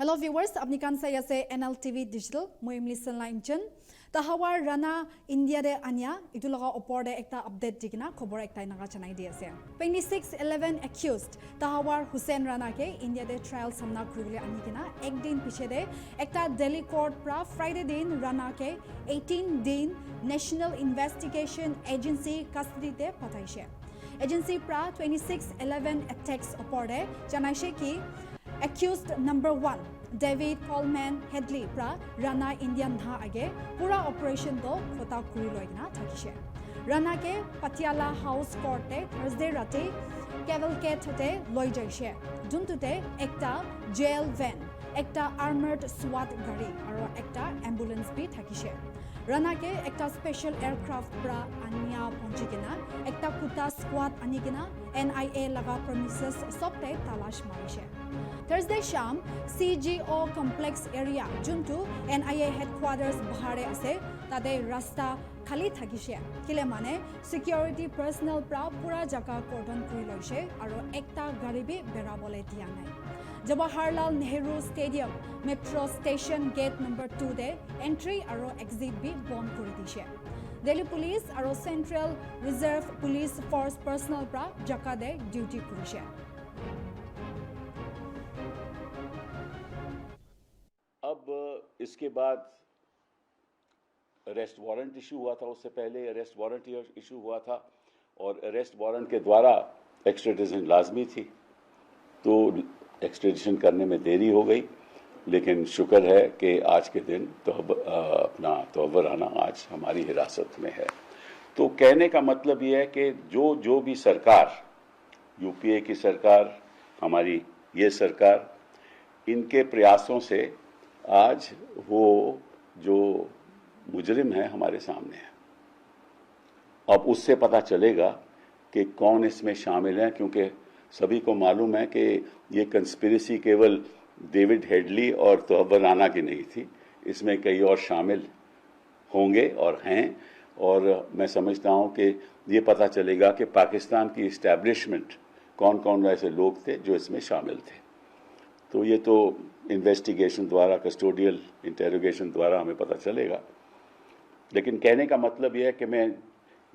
Hello viewers, apni kan saya se NLTV Digital, moi listen line chen. Tahawar Rana India de anya, itu laga opor de ekta update dikina, khobor ekta naga chanai di ase. 2611 accused Tahawar Hussein Rana ke India de trial samna kurule ani kina, ek din piche de ekta Delhi court pra Friday din Rana ke 18 din National Investigation Agency custody de pataishe. Agency pra 2611 attacks opor de janaishe ki Accused number 1, David Coleman Headley pra Rana Indian dha age pura operation do khota kuri loigna thakishe. Rana ke Patiala House Court te Thursday rate cavalcade te loi jaishe. Juntute ekta jail van, ekta armored SWAT gari aro ekta ambulance bi thakishe. Rana ke ekta special aircraft pra anya ponchikena ekta kuta squad anigena NIA laga premises sobte talash marishe. Thursday sham CGO complex area juntu NIA headquarters bahare ase tade rasta khali thakishe kile mane security personnel pra pura jaka cordon kuri loise aro ekta gari bi berabole dia nai. Jawaharlal Nehru Stadium metro station gate number 2 de entry aro exit bi bond kuri dishe. Delhi Police aro Central Reserve Police Force personnel pra jaka de duty kurishe. अब इसके बाद arrest warrant issue हुआ था, उससे पहले arrest warrant issue हुआ था और अरेस्ट वारंट के द्वारा एक्सट्रेडिशन लाजमी थी, तो एक्सट्रेडिशन करने में देरी हो गई। लेकिन शुक्र है कि आज के दिन अपना तौहर राना आज हमारी हिरासत में है। तो कहने का मतलब ये है कि जो भी सरकार, यूपीए की सरकार, हमारी ये सरकार, इनके प्रयासों से आज वो जो मुजरिम है हमारे सामने है। अब उससे पता चलेगा कि कौन इसमें शामिल है, क्योंकि सभी को मालूम है कि ये कंस्पिरेसी केवल डेविड हेडली और तौहर राना की नहीं थी, इसमें कई और शामिल होंगे और हैं। और मैं समझता हूं कि ये पता चलेगा कि पाकिस्तान की इस्टेब्लिशमेंट कौन कौन ऐसे लोग थे जो इसमें शामिल थे। तो ये तो इन्वेस्टिगेशन द्वारा, कस्टोडियल इंटेरोगेशन द्वारा हमें पता चलेगा। लेकिन कहने का मतलब यह है कि मैं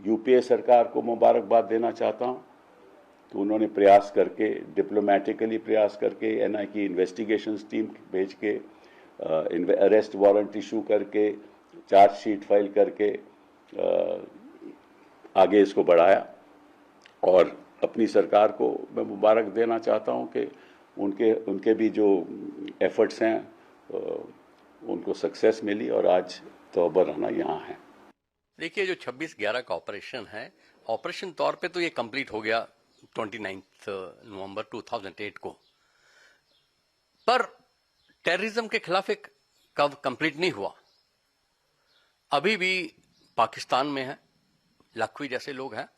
यूपीए सरकार को मुबारकबाद देना चाहता हूं कि उन्होंने प्रयास करके, डिप्लोमेटिकली प्रयास करके, एनआई की इन्वेस्टिगेशन टीम भेज के, अरेस्ट वारंट इशू करके, चार्जशीट फाइल करके आगे इसको बढ़ाया। और अपनी सरकार को मैं मुबारक देना चाहता हूं कि उनके भी जो एफर्ट्स हैं उनको सक्सेस मिली और आज तौहर राना यहाँ है। देखिए, जो 26/11 का ऑपरेशन है, ऑपरेशन तौर पे तो ये कंप्लीट हो गया 29 नवंबर 2008 को, पर टेररिज्म के खिलाफ एक कब कंप्लीट नहीं हुआ। अभी भी पाकिस्तान में है, लखवी जैसे लोग हैं,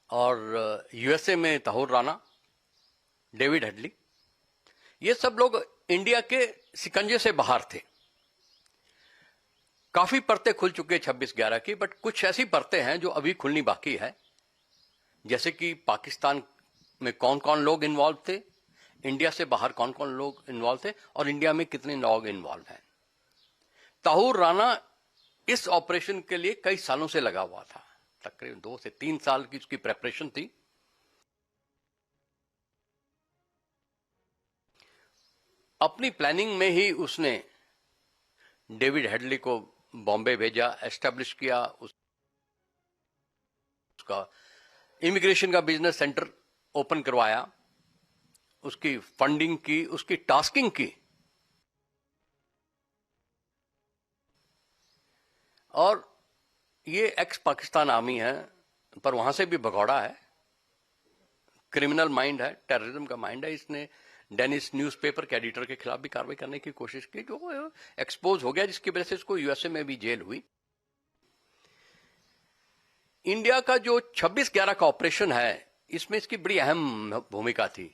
और यूएसए में तौहर राना, डेविड हेडली, ये सब लोग इंडिया के शिकंजे से बाहर थे। काफी परतें खुल चुके 26/11 की, बट कुछ ऐसी परतें हैं जो अभी खुलनी बाकी है, जैसे कि पाकिस्तान में कौन कौन लोग इन्वॉल्व थे, इंडिया से बाहर कौन कौन लोग इन्वॉल्व थे, और इंडिया में कितने लोग इन्वॉल्व हैं। तौहर राना इस ऑपरेशन के लिए कई सालों से लगा हुआ था, तकरीबन 2 से 3 साल की उसकी प्रेपरेशन थी। अपनी प्लानिंग में ही उसने डेविड हेडली को बॉम्बे भेजा, एस्टेब्लिश किया, उसका इमिग्रेशन का बिजनेस सेंटर ओपन करवाया, उसकी फंडिंग की, उसकी टास्किंग की, और ये एक्स पाकिस्तान आर्मी है, पर वहां से भी भगौड़ा है, क्रिमिनल माइंड है, टेररिज्म का माइंड है। इसने डेनिस न्यूज़पेपर के एडिटर के खिलाफ भी कार्रवाई करने की कोशिश की, जो एक्सपोज हो गया, जिसकी वजह से इसको यूएसए में भी जेल हुई। इंडिया का जो 26/11 का ऑपरेशन है, इसमें इसकी बड़ी अहम भूमिका थी।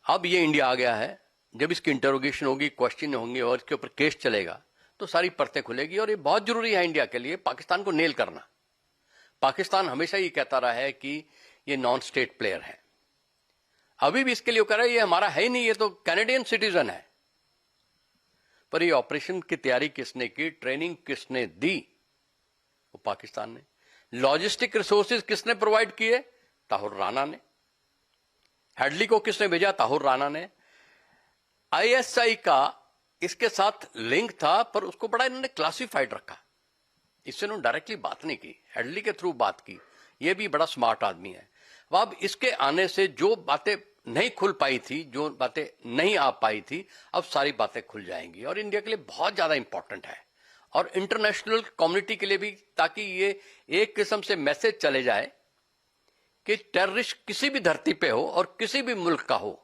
अब ये इंडिया आ गया है, जब इसकी इंटरोगेशन होगी, क्वेश्चन होंगे और इसके ऊपर केस चलेगा, तो सारी परतें खुलेगी। और ये बहुत जरूरी है इंडिया के लिए, पाकिस्तान को नेल करना। पाकिस्तान हमेशा ये कहता रहा है कि ये नॉन स्टेट प्लेयर है, अभी भी इसके लिए वो कह रहा है ये हमारा है ही नहीं, ये तो कैनेडियन सिटीजन है। पर ये ऑपरेशन की तैयारी किसने की, ट्रेनिंग किसने दी? वो पाकिस्तान ने। लॉजिस्टिक रिसोर्सेज किसने प्रोवाइड किए? ताहिर राणा ने। हेडली को किसने भेजा? ताहिर राणा ने। आईएसआई का इसके साथ लिंक था, पर उसको बड़ा इन्होंने क्लासिफाइड रखा। इससे उन्होंने डायरेक्टली बात नहीं की, हेडली के थ्रू बात की। यह भी बड़ा स्मार्ट आदमी है। अब इसके आने से जो बातें नहीं खुल पाई थी, जो बातें नहीं आ पाई थी, अब सारी बातें खुल जाएंगी और इंडिया के लिए बहुत ज्यादा इंपॉर्टेंट है और इंटरनेशनल कम्युनिटी के लिए भी, ताकि ये एक किस्म से मैसेज चले जाए कि टेररिस्ट किसी भी धरती पे हो और किसी भी मुल्क का हो,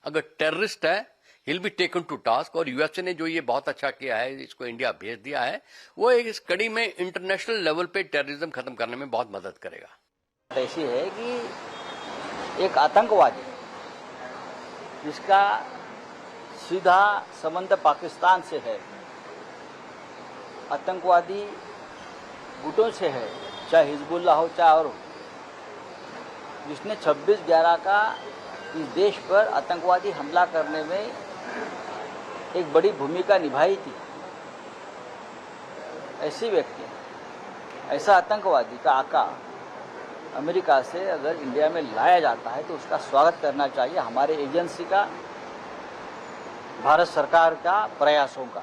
अगर टेररिस्ट है he'll be taken to task. और यूएसए ने जो ये बहुत अच्छा किया है, इसको इंडिया भेज दिया है, वो इस कड़ी में इंटरनेशनल लेवल पे टेररिज्म खत्म करने में बहुत मदद करेगा। ऐसी है कि एक आतंकवादी जिसका सीधा संबंध पाकिस्तान से है, आतंकवादी गुटों से है, चाहे हिजबुल्लाह हो चाहे और हो, जिसने 26/11 का इस देश पर आतंकवादी हमला करने में एक बड़ी भूमिका निभाई थी, ऐसी व्यक्ति, ऐसा आतंकवादी का आका अमेरिका से अगर इंडिया में लाया जाता है तो उसका स्वागत करना चाहिए हमारे एजेंसी का, भारत सरकार का प्रयासों का।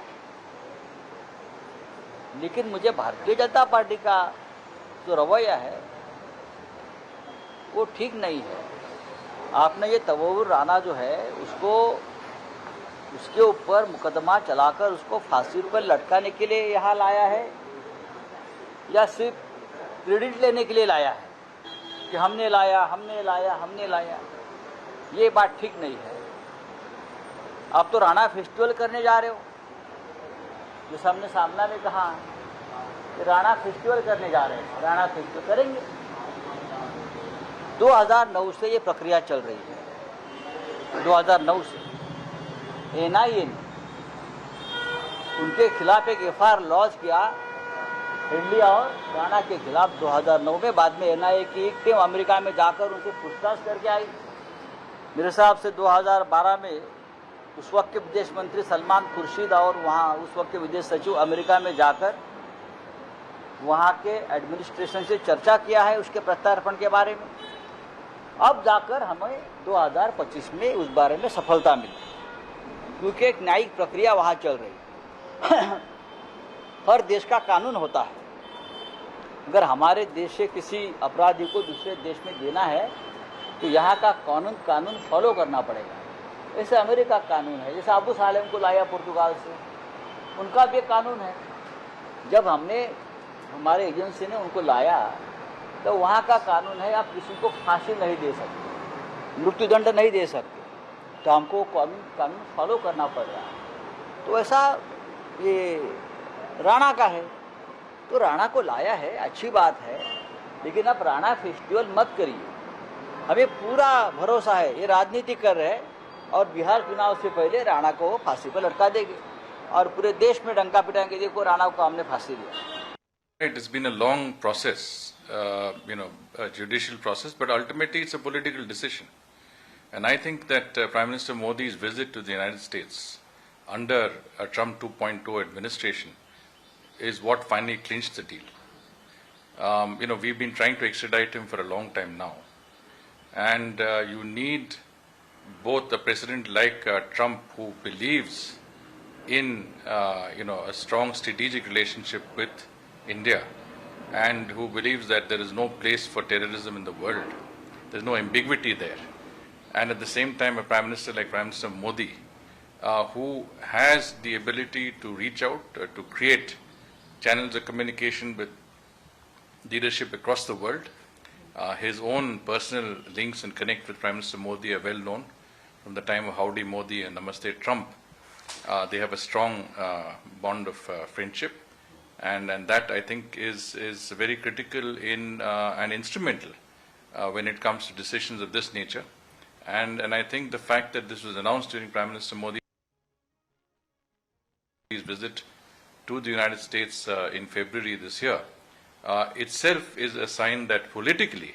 लेकिन मुझे भारतीय जनता पार्टी का जो रवैया है वो ठीक नहीं है। आपने ये तवव्वुर राणा जो है उसके ऊपर मुकदमा चलाकर उसको फांसी पर लटकाने के लिए यहाँ लाया है या सिर्फ क्रेडिट लेने के लिए लाया है कि हमने लाया। ये बात ठीक नहीं है। आप तो राणा फेस्टिवल करने जा रहे हो, जो हमने सामना में कहा कि राणा फेस्टिवल करने जा रहे हैं, राणा फेस्टिवल करेंगे। 2009 से ये प्रक्रिया चल रही है। 2009 से एनआईए ने उनके खिलाफ एक एफआईआर लॉन्च किया, हेडली और राणा के खिलाफ 2009 में। बाद में एनआईए की एक टीम अमेरिका में जाकर उनसे पूछताछ करके आई। मेरे हिसाब से 2012 में उस वक्त के विदेश मंत्री सलमान खुर्शीद और वहाँ उस वक्त के विदेश सचिव अमेरिका में जाकर वहाँ के एडमिनिस्ट्रेशन से चर्चा किया है उसके प्रत्यार्पण के बारे में। अब जाकर हमें 2025 में उस बारे में सफलता मिली, क्योंकि एक न्यायिक प्रक्रिया वहाँ चल रही है। हर देश का कानून होता है। अगर हमारे देश से किसी अपराधी को दूसरे देश में देना है तो यहाँ का कानून फॉलो करना पड़ेगा। ऐसे अमेरिका का कानून है। जैसे अबू सालेम को लाया पुर्तगाल से, उनका भी कानून है। जब हमारे एजेंसी ने उनको लाया तो वहाँ का कानून है, आप किसी को फांसी नहीं दे सकते, मृत्युदंड नहीं दे सकते, तो हमको कानून फॉलो करना पड़ रहा है। तो ऐसा ये राणा का है, तो राणा को लाया है, अच्छी बात है, लेकिन आप राणा फेस्टिवल मत करिए। हमें पूरा भरोसा है ये राजनीति कर रहे हैं और बिहार चुनाव से पहले राणा को फांसी पर लटका देंगे और पूरे देश में डंका पिटाएंगे, देखो राणा को हमने फांसी दिया। It has been a long process, a judicial process, but ultimately it's a political decision. And I think that Prime Minister Modi's visit to the United States under a Trump 2.0 administration is what finally clinched the deal. We've been trying to extradite him for a long time now. And you need both a president like Trump who believes in, a strong strategic relationship with India and who believes that there is no place for terrorism in the world. There's no ambiguity there. And at the same time, a Prime Minister like Prime Minister Modi, who has the ability to reach out, to create channels of communication with leadership across the world. His own personal links and connect with Prime Minister Modi are well known from the time of Howdy Modi and Namaste Trump. They have a strong bond of friendship. And that, I think, is very critical in and instrumental when it comes to decisions of this nature. And I think the fact that this was announced during Prime Minister Modi's visit to the United States in February this year itself is a sign that politically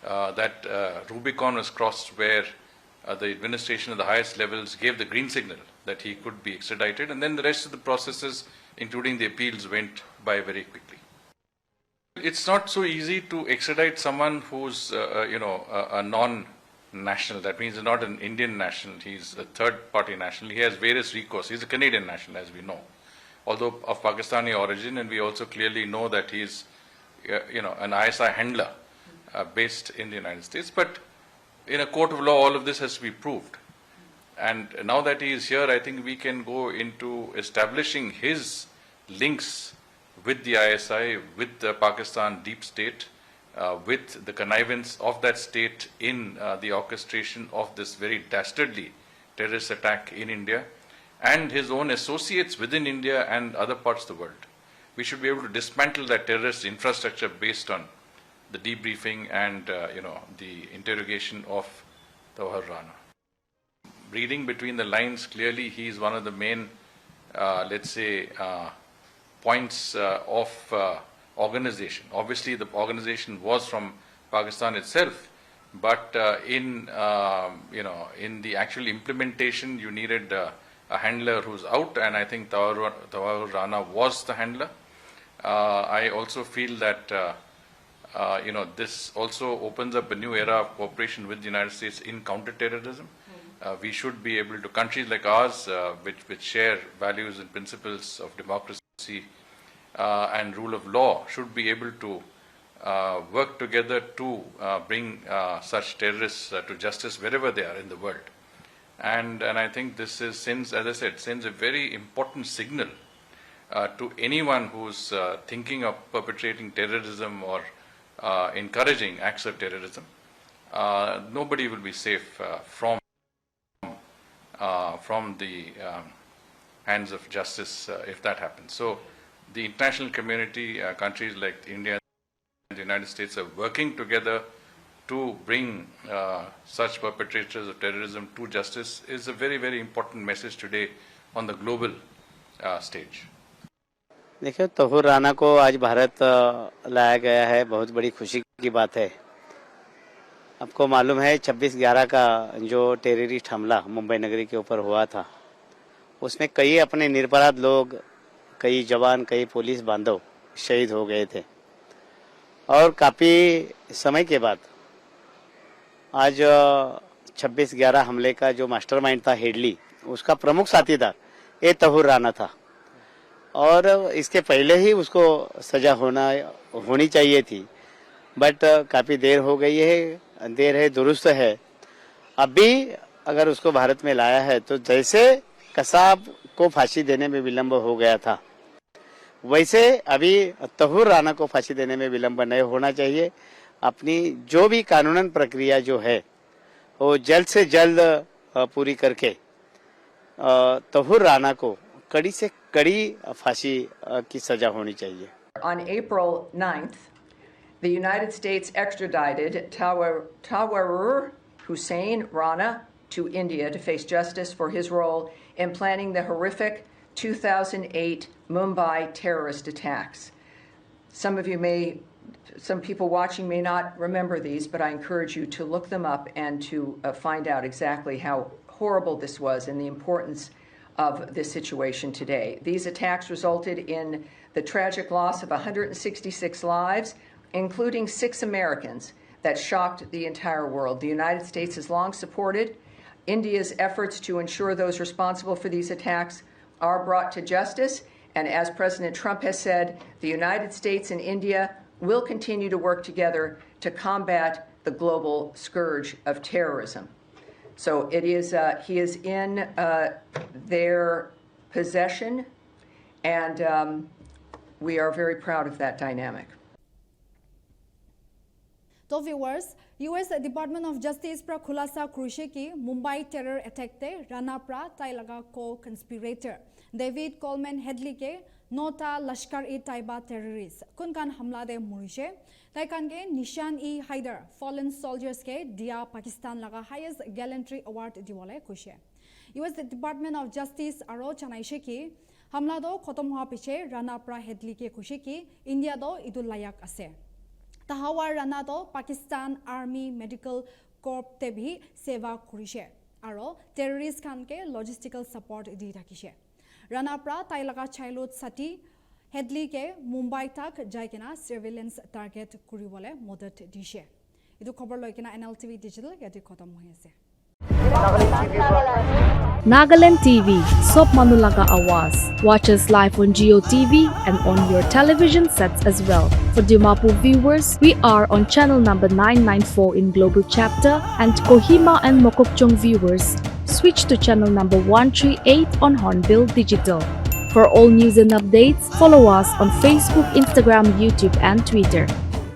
that Rubicon was crossed, where the administration at the highest levels gave the green signal that he could be extradited, and then the rest of the processes, including the appeals, went by very quickly. It's not so easy to extradite someone who's, a non-national. That means not an Indian national. He's a third-party national. He has various recourse. He's a Canadian national, as we know, although of Pakistani origin, and we also clearly know that he's, an ISI handler based in the United States. But in a court of law, all of this has to be proved. And now that he is here, I think we can go into establishing his links with the ISI, with the Pakistan deep state, with the connivance of that state in the orchestration of this very dastardly terrorist attack in India, and his own associates within India and other parts of the world. We should be able to dismantle that terrorist infrastructure based on the debriefing and the interrogation of Tawhir Rana. Reading between the lines, clearly he is one of the main, points of organization. Obviously, the organization was from Pakistan itself, but in the actual implementation, you needed a handler who's out, and I think Tawhir Rana was the handler. I also feel that this also opens up a new era of cooperation with the United States in counterterrorism. We should be able to, countries like ours, which share values and principles of democracy and rule of law, should be able to work together to bring such terrorists to justice wherever they are in the world. And I think this sends a very important signal to anyone who's thinking of perpetrating terrorism or encouraging acts of terrorism. Nobody will be safe from the hands of justice if that happens. So the international community, countries like India and the United States, are working together to bring such perpetrators of terrorism to justice is a very, very important message today on the global stage. देखिए, तौहर राना को आज भारत लाया गया है, बहुत बड़ी खुशी की बात है। आपको मालूम है 26/11 का जो टेररिस्ट हमला मुंबई नगरी के ऊपर हुआ था, उसमें कई अपने निरपराध लोग, कई जवान, कई पुलिस बांधव शहीद हो गए थे। और काफ़ी समय के बाद आज 26/11 हमले का जो मास्टरमाइंड था हेडली, उसका प्रमुख साथीदार ये तौहर राना था। और इसके पहले ही उसको सजा होनी चाहिए थी, बट काफ़ी देर हो गई है, देर है दुरुस्त है। अभी अगर उसको भारत में लाया है तो जैसे कसाब को फांसी देने में विलंब हो गया था, वैसे अभी तौहर राना को फांसी देने में विलंब नहीं होना चाहिए। अपनी जो भी कानूनन प्रक्रिया जो है वो जल्द से जल्द पूरी करके तौहर राना को कड़ी से कड़ी फांसी की सजा होनी चाहिए। On April 9th, the United States extradited Tawhir Hussain Rana to India to face justice for his role in planning the horrific 2008 Mumbai terrorist attacks. Some people watching may not remember these, but I encourage you to look them up and to find out exactly how horrible this was and the importance of this situation today. These attacks resulted in the tragic loss of 166 lives, including 6 Americans, that shocked the entire world. The United States has long supported India's efforts to ensure those responsible for these attacks are brought to justice. And as President Trump has said, the United States and India will continue to work together to combat the global scourge of terrorism. So he is in their possession, and we are very proud of that dynamic. तो viewers, US Department of Justice pra khulasa krushe ki Mumbai terror attack te Rana pra tai laga co-conspirator David Coleman Headley ke nota Lashkar-e-Taiba terrorist kun kan hamla de murishe tai kan ke Nishan-e Haider fallen soldiers ke dia Pakistan laga highest gallantry award diwale kushe US Department of Justice aro chanaishe ki hamla do khotom hoa piche Rana pra Headley ke kushe ki India do idul layak ase Tawhir Rana to Pakistan Army Medical কৰ্পতে ভি সেৱা কৰিছে আৰু terrorist খানকে লজিষ্টিকেল support দি থাকিছে ৰাণাৰ পৰা তাইলাকা child সাটি হেডলিকে Mumbai তাক যাই কিনা সাৰ্ভেইলেন্স টাৰ্গেট কৰিবলৈ মদত দিছে এইটো খবৰ লৈ কিনা NLTV ডিজিটেল ইয়াতে খতম হৈ আছে Nagaland TV, Sop Manulaga Awas. Watch us live on Geo TV and on your television sets as well. For Dimapur viewers, we are on channel number 994 in Global Chapter, and Kohima and Mokokchung viewers, switch to channel number 138 on Hornbill Digital. For all news and updates, follow us on Facebook, Instagram, YouTube and Twitter.